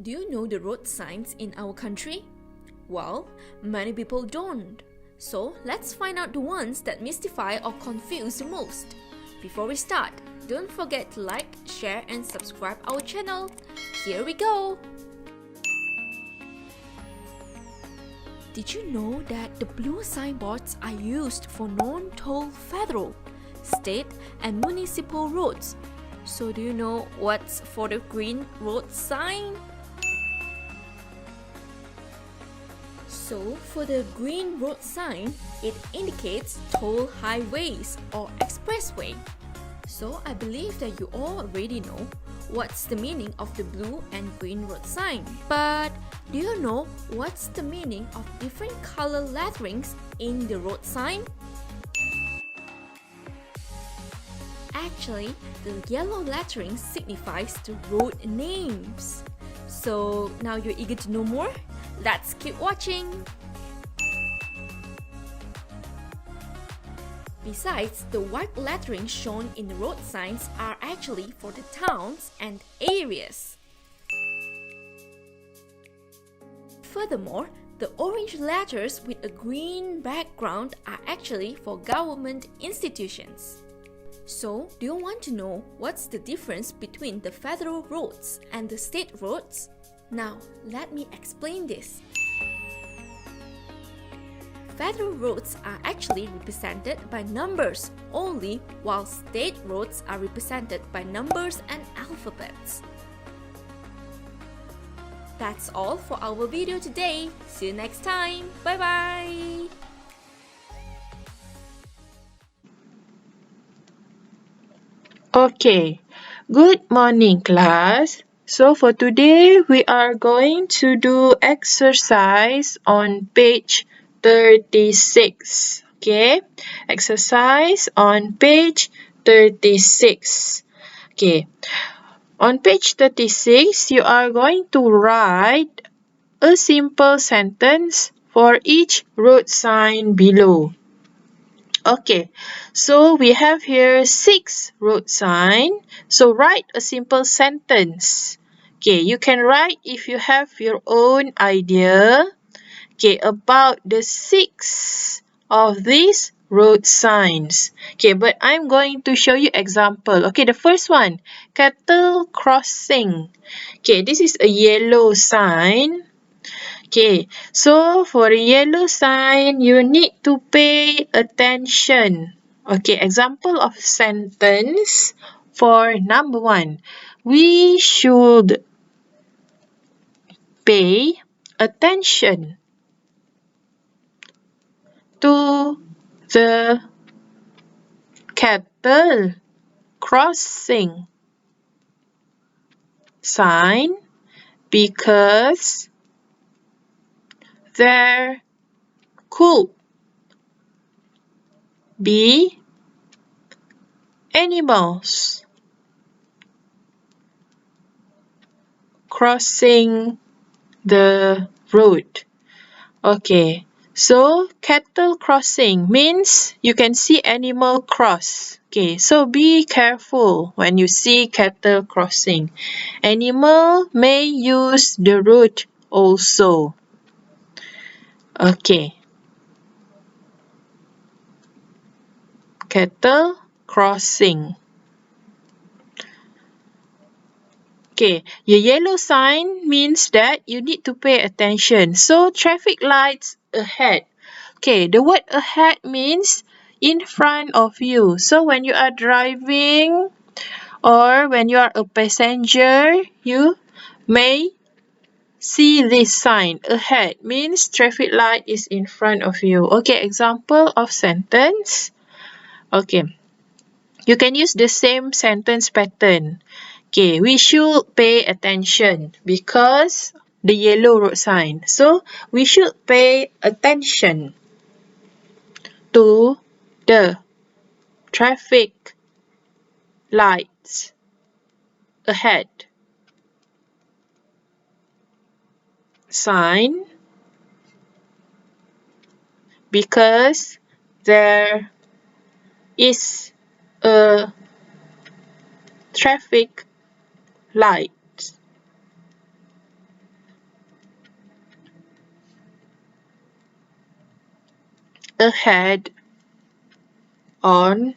Do you know the road signs in our country? Well, many people don't. So let's find out the ones that mystify or confuse the most. Before we start, don't forget to like, share and subscribe our channel. Here we go! Did you know that the blue signboards are used for non-toll federal, state and municipal roads? So do you know what's for the green road sign? So for the green road sign, it indicates toll highways or expressway. So I believe that you all already know what's the meaning of the blue and green road sign. But do you know what's the meaning of different color letterings in the road sign? Actually, the yellow lettering signifies the road names. So now you're eager to know more? Let's keep watching! Besides, the white lettering shown in the road signs are actually for the towns and areas. Furthermore, the orange letters with a green background are actually for government institutions. So, do you want to know what's the difference between the federal roads and the state roads? Now, let me explain this. Federal roads are actually represented by numbers only, while state roads are represented by numbers and alphabets. That's all for our video today. See you next time. Bye bye. Okay, good morning class. So for today, we are going to do exercise on page 36. Okay, exercise on page 36. Okay, on page 36, you are going to write a simple sentence for each road sign below. Okay, so we have here 6 road sign. So write a simple sentence. Okay, you can write if you have your own idea. Okay, about the 6 of these road signs. Okay, but I'm going to show you example. Okay, the first one, cattle crossing. Okay, this is a yellow sign. Okay, so for a yellow sign, you need to pay attention. Okay, example of sentence for number 1. We should pay attention to the cattle crossing sign because there could be animals crossing the road. Okay, so cattle crossing means you can see animal cross. Okay, so be careful when you see cattle crossing. Animal may use the road also. Okay. Cattle crossing. Okay, your yellow sign means that you need to pay attention. So, traffic lights ahead. Okay, the word ahead means in front of you. So, when you are driving or when you are a passenger, you may see this sign. Ahead means traffic light is in front of you. Okay, example of sentence. Okay, you can use the same sentence pattern. Okay, we should pay attention because the yellow road sign. So, we should pay attention to the traffic lights ahead sign because there is a traffic light ahead on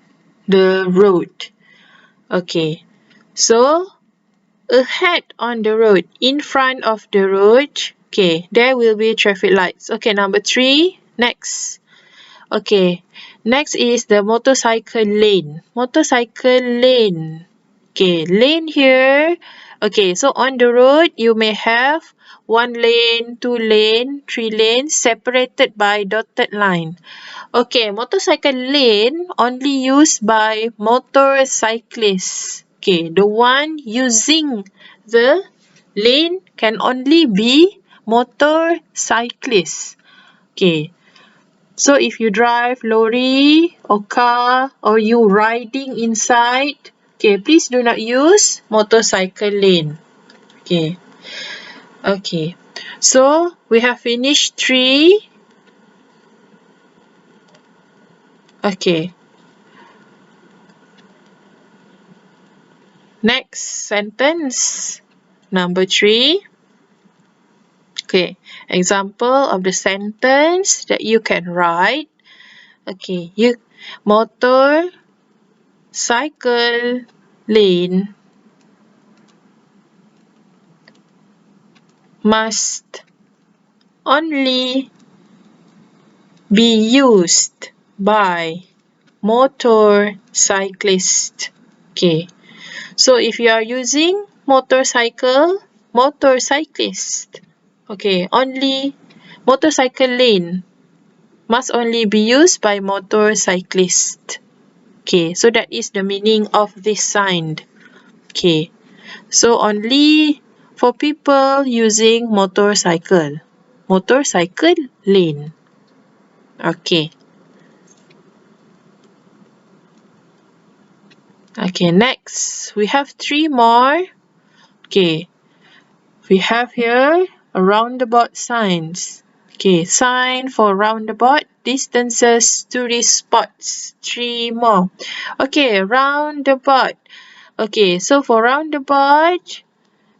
the road. Okay, so ahead on the road, in front of the road, okay, there will be traffic lights. Okay, number 3, next. Okay, next is the motorcycle lane. Motorcycle lane. Okay, lane here. Okay, so on the road, you may have 1 lane, 2 lane, 3 lanes separated by dotted line. Okay, motorcycle lane only used by motorcyclists. Okay, the one using the lane can only be motorcyclists. Okay, so if you drive lorry or car or you riding inside, okay, please do not use motorcycle lane. Okay. Okay. So we have finished 3. Okay. Next sentence. Number 3. Okay. Example of the sentence that you can write. Okay. Motorcycle lane must only be used by motorcyclists. Okay. So if you are using motorcyclist. Okay, only motorcycle lane must only be used by motorcyclist. Okay, so that is the meaning of this sign. Okay, so only for people using motorcycle lane. Okay. Okay, next we have 3 more. Okay, we have here a roundabout signs. Okay, sign for roundabout, distances, tourist spots. 3 more. Okay, roundabout. Okay, so for roundabout,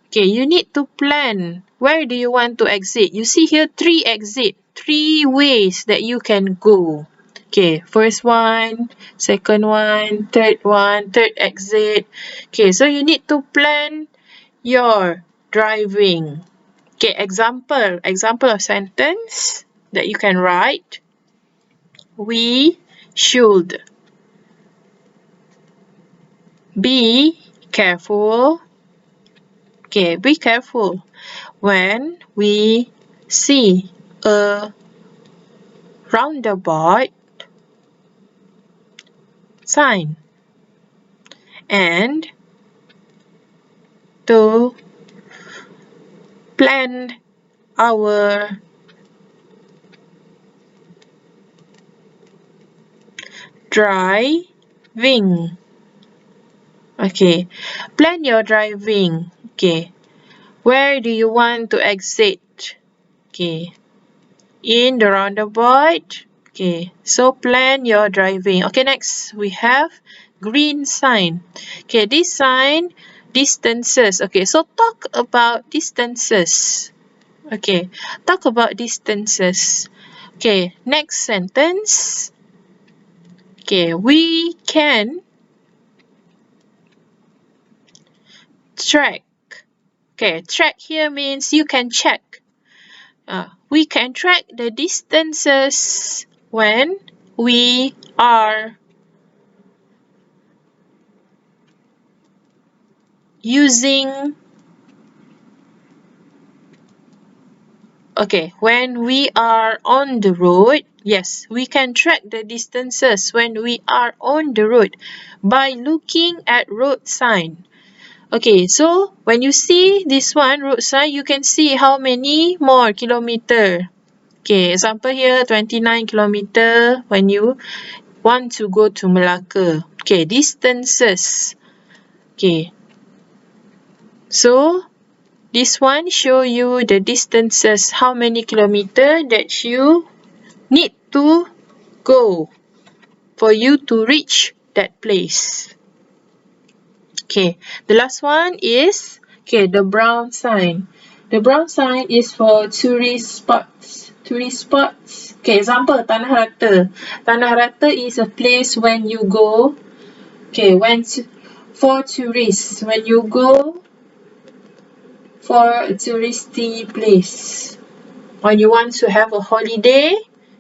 okay, you need to plan. Where do you want to exit? You see here 3 exit, 3 ways that you can go. Okay, first one, second one, third exit. Okay, so you need to plan your driving. Okay, example of sentence that you can write. We should be careful. Okay, be careful when we see a roundabout sign and to plan our driving. Okay, plan your driving. Okay, where do you want to exit? Okay, in the roundabout. Okay, so plan your driving. Okay, next we have green sign. Okay, this sign, distances. Okay, so talk about distances. Okay, talk about distances. Okay, next sentence. Okay, we can track. Okay, track here means you can check. We can track the distances when we are using. Okay, when we are on the road, yes, we can track the distances when we are on the road by looking at road sign. Okay, so when you see this one, road sign, you can see how many more kilometer. Okay, example here, 29 kilometer when you want to go to Melaka. Okay, distances. Okay, so this one show you the distances, how many kilometer that you need to go for you to reach that place. Okay, the last one is, okay, the brown sign. The brown sign is for tourist spots. Tourist spots. Okay, example, Tanah Rata. Tanah Rata is a place when you go. Okay, for tourists, when you go for a touristy place, when you want to have a holiday,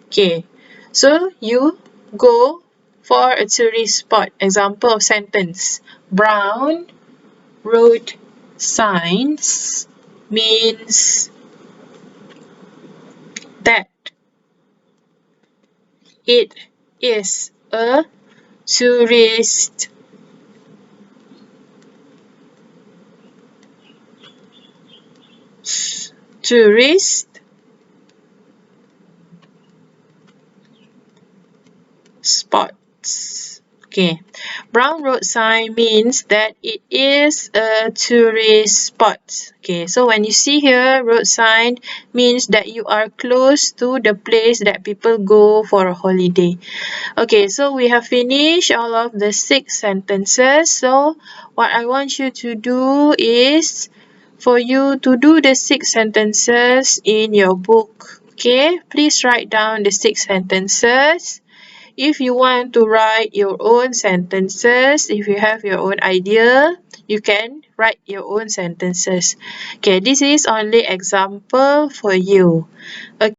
okay, so you go for a tourist spot. Example of sentence: brown road signs means that it is a tourist spots. Okay, brown road sign means that it is a tourist spot. Okay, so when you see here road sign means that you are close to the place that people go for a holiday. Okay, so we have finished all of the 6 sentences. So what I want you to do is for you to do the 6 sentences in your book. Okay, please write down the 6 sentences. If you want to write your own sentences, if you have your own idea, you can write your own sentences. Okay, this is only example for you. Okay.